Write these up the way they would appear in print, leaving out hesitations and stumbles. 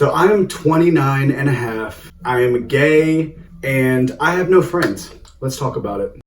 So I'm 29 and a half. I am gay and I have no friends. Let's talk about it.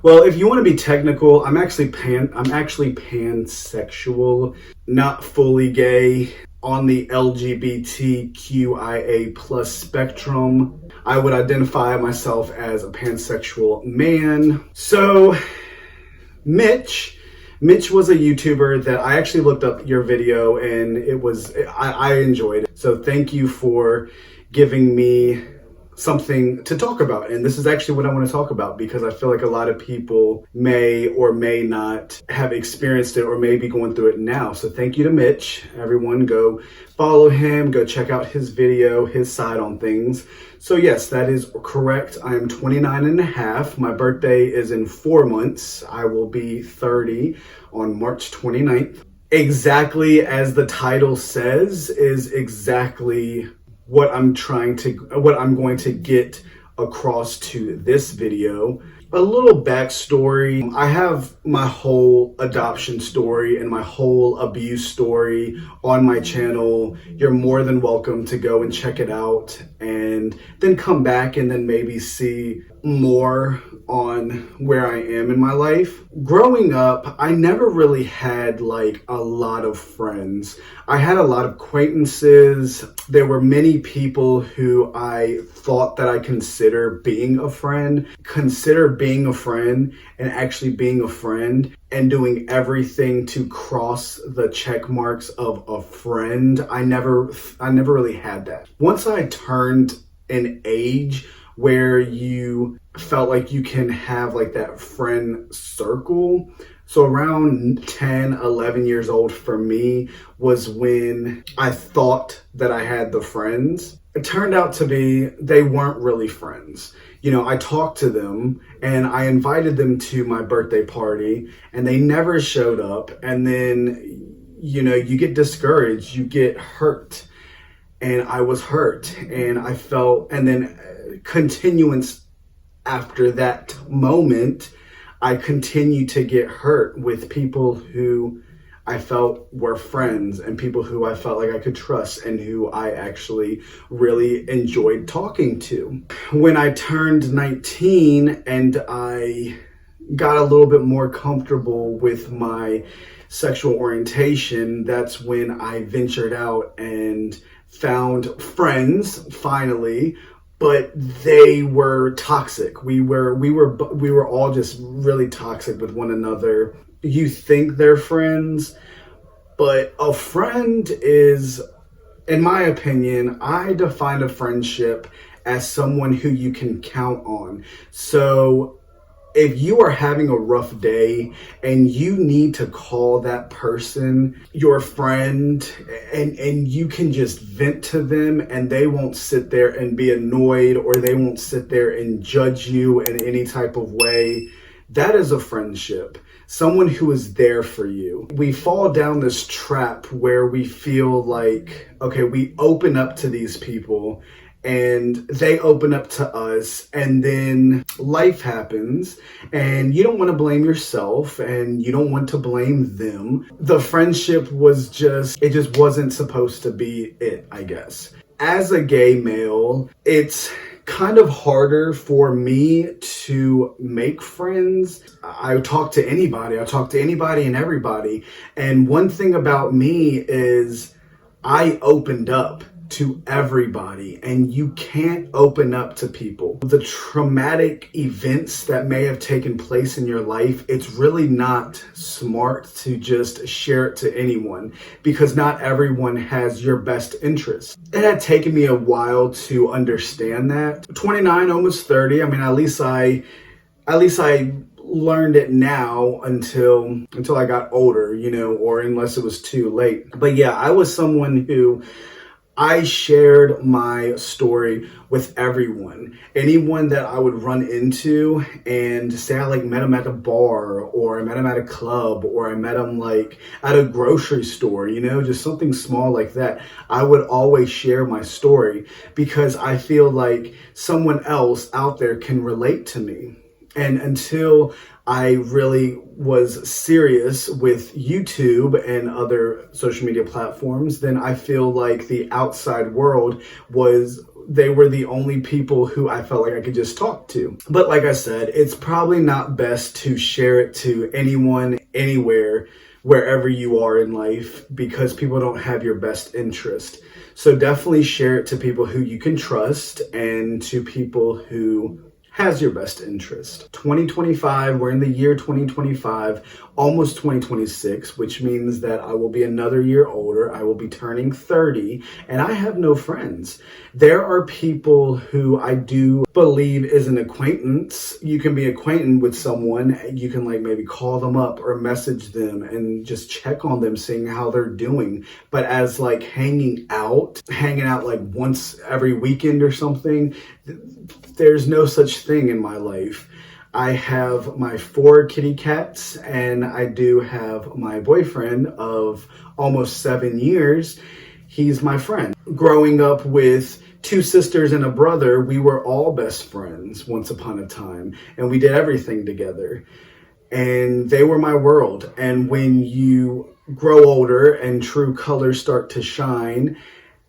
Well, if you want to be technical, I'm actually pansexual, not fully gay, on the LGBTQIA plus spectrum. I would identify myself as a pansexual man. So, Mitch was a YouTuber that I actually looked up your video and I enjoyed it. So thank you for giving me something to talk about. And this is actually what I want to talk about because I feel like a lot of people may or may not have experienced it or may be going through it now. So thank you to Mitch. Everyone go follow him, go check out his video, his side on things. So yes, that is correct. I am 29 and a half. My birthday is in 4 months. I will be 30 on March 29th. Exactly as the title says is exactly what I'm going to get across to this video. A little backstory. I have my whole adoption story and my whole abuse story on my channel. You're more than welcome to go and check it out and then come back and then maybe see more on where I am in my life. Growing up, I never really had like a lot of friends. I had a lot of acquaintances. There were many people who I thought that I consider being a friend, and actually being a friend and doing everything to cross the check marks of a friend. I never really had that. Once I turned an age where you felt like you can have like that friend circle. So around 10, 11 years old for me was when I thought that I had the friends. It turned out to be they weren't really friends. You know, I talked to them and I invited them to my birthday party and they never showed up. And then, you know, you get discouraged, you get hurt. And I was hurt and I felt, and then continuance after that moment, I continued to get hurt with people who I felt were friends and people who I felt like I could trust and who I actually really enjoyed talking to. When I turned 19 and I got a little bit more comfortable with my sexual orientation, that's when I ventured out and found friends finally, but they were toxic. We were all just really toxic with one another. You think they're friends, but a friend is, in my opinion, I define a friendship as someone who you can count on. So if you are having a rough day and you need to call that person your friend and you can just vent to them and they won't sit there and be annoyed or they won't sit there and judge you in any type of way, that is a friendship. Someone who is there for you. We fall down this trap where we feel like, okay, we open up to these people and they open up to us and then life happens and you don't want to blame yourself and you don't want to blame them. The friendship was it just wasn't supposed to be it, I guess. As a gay male, it's kind of harder for me to make friends. I talk to anybody and everybody. And one thing about me is I opened up to everybody and you can't open up to people. The traumatic events that may have taken place in your life, it's really not smart to just share it to anyone because not everyone has your best interest. It had taken me a while to understand that. 29, almost 30. I mean, at least I learned it now until I got older, you know, or unless it was too late. But yeah, I was someone who I shared my story with everyone. Anyone that I would run into and say I like met him at a bar, or I met him at a club, or I met him like at a grocery store, just something small like that. I would always share my story because I feel like someone else out there can relate to me. And until I really was serious with YouTube and other social media platforms, then I feel like the outside world they were the only people who I felt like I could just talk to. But like I said, it's probably not best to share it to anyone, anywhere, wherever you are in life, because people don't have your best interest. So definitely share it to people who you can trust and to people who has your best interest. 2025, we're in the year 2025, almost 2026, which means that I will be another year older. I will be turning 30, and I have no friends. There are people who I do believe is an acquaintance. You can be acquainted with someone. You can like maybe call them up or message them and just check on them, seeing how they're doing. But as like hanging out like once every weekend or something, there's no such thing in my life. I have my 4 kitty cats, and I do have my boyfriend of almost 7 years. He's my friend. Growing up with 2 sisters and a brother, we were all best friends once upon a time, and we did everything together. And they were my world. And when you grow older and true colors start to shine,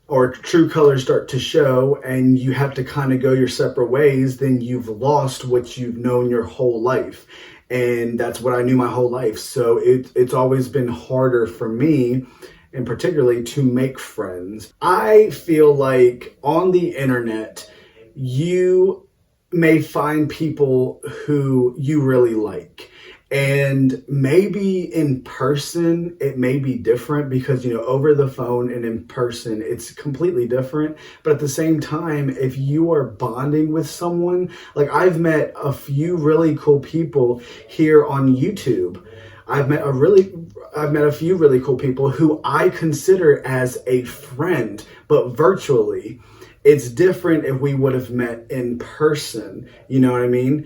or true colors start to show, and you have to kind of go your separate ways, then you've lost what you've known your whole life. And that's what I knew my whole life. So it's always been harder for me, and particularly to make friends. I feel like on the internet, you may find people who you really like. And maybe in person, it may be different because, over the phone and in person, it's completely different. But at the same time, if you are bonding with someone, like I've met a few really cool people here on YouTube. I've met a few really cool people who I consider as a friend, but virtually. It's different if we would have met in person. You know what I mean?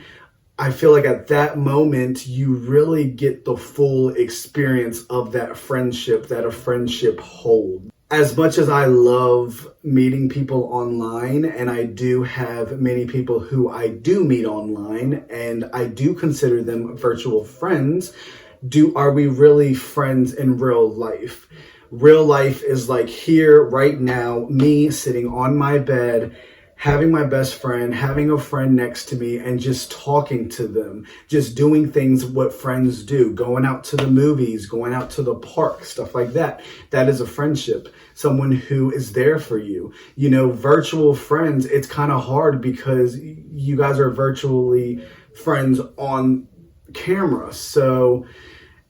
I feel like at that moment, you really get the full experience of that friendship that a friendship holds. As much as I love meeting people online, and I do have many people who I do meet online, and I do consider them virtual friends, are we really friends in real life? Real life is like here, right now, me sitting on my bed, having my best friend, having a friend next to me, and just talking to them, just doing things what friends do, going out to the movies, going out to the park, stuff like that. That is a friendship, someone who is there for you. Virtual friends, it's kind of hard because you guys are virtually friends on camera. So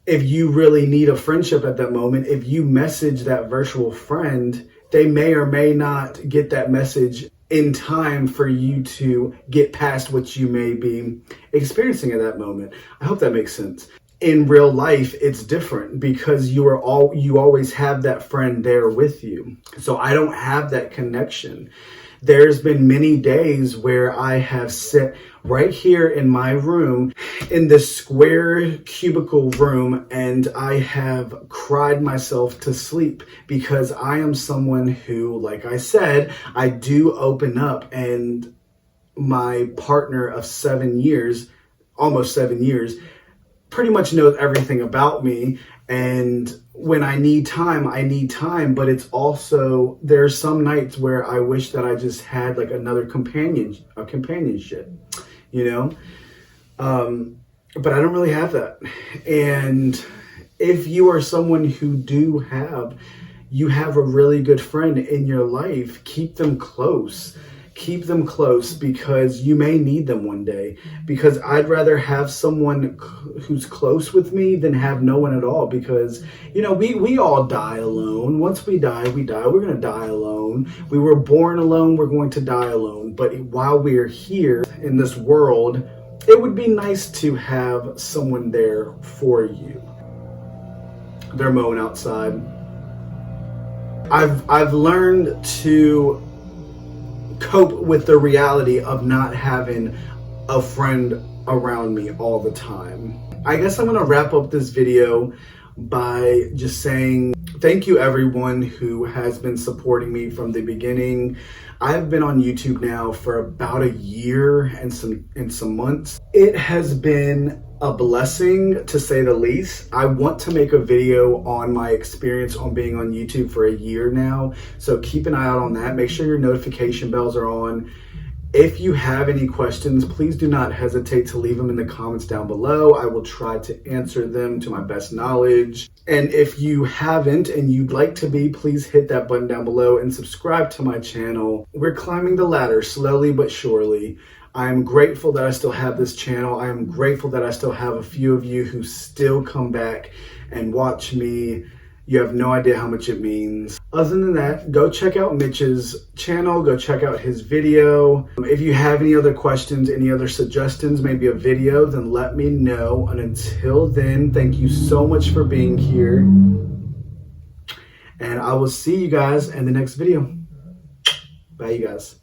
if you really need a friendship at that moment, if you message that virtual friend, they may or may not get that message in time for you to get past what you may be experiencing at that moment. I hope that makes sense. In real life, it's different because you always have that friend there with you. So I don't have that connection. There's been many days where I have sat right here in my room, in this square cubicle room, and I have cried myself to sleep because I am someone who, like I said, I do open up, and my partner of 7 years, almost 7 years, pretty much knows everything about me. And when I need time, but it's also, there's some nights where I wish that I just had like another companionship, but I don't really have that. And if you are someone who you have a really good friend in your life, keep them close. Keep them close because you may need them one day. Because I'd rather have someone who's close with me than have no one at all. Because, we all die alone. Once we die, we die. We're going to die alone. We were born alone. We're going to die alone. But while we're here in this world, it would be nice to have someone there for you. They're mowing outside. I've learned to cope with the reality of not having a friend around me all the time. I guess I'm gonna wrap up this video by just saying thank you everyone who has been supporting me from the beginning. I've been on YouTube now for about a year and some months. It has been a blessing, to say the least. I want to make a video on my experience on being on YouTube for a year now, so keep an eye out on that. Make sure your notification bells are on. If you have any questions, please do not hesitate to leave them in the comments down below. I will try to answer them to my best knowledge. And if you haven't and you'd like to be, please hit that button down below and subscribe to my channel. We're climbing the ladder slowly but surely. I'm grateful that I still have this channel. I am grateful that I still have a few of you who still come back and watch me. You have no idea how much it means. Other than that, go check out Mitch's channel. Go check out his video. If you have any other questions, any other suggestions, maybe a video, then let me know. And until then, thank you so much for being here. And I will see you guys in the next video. Bye, you guys.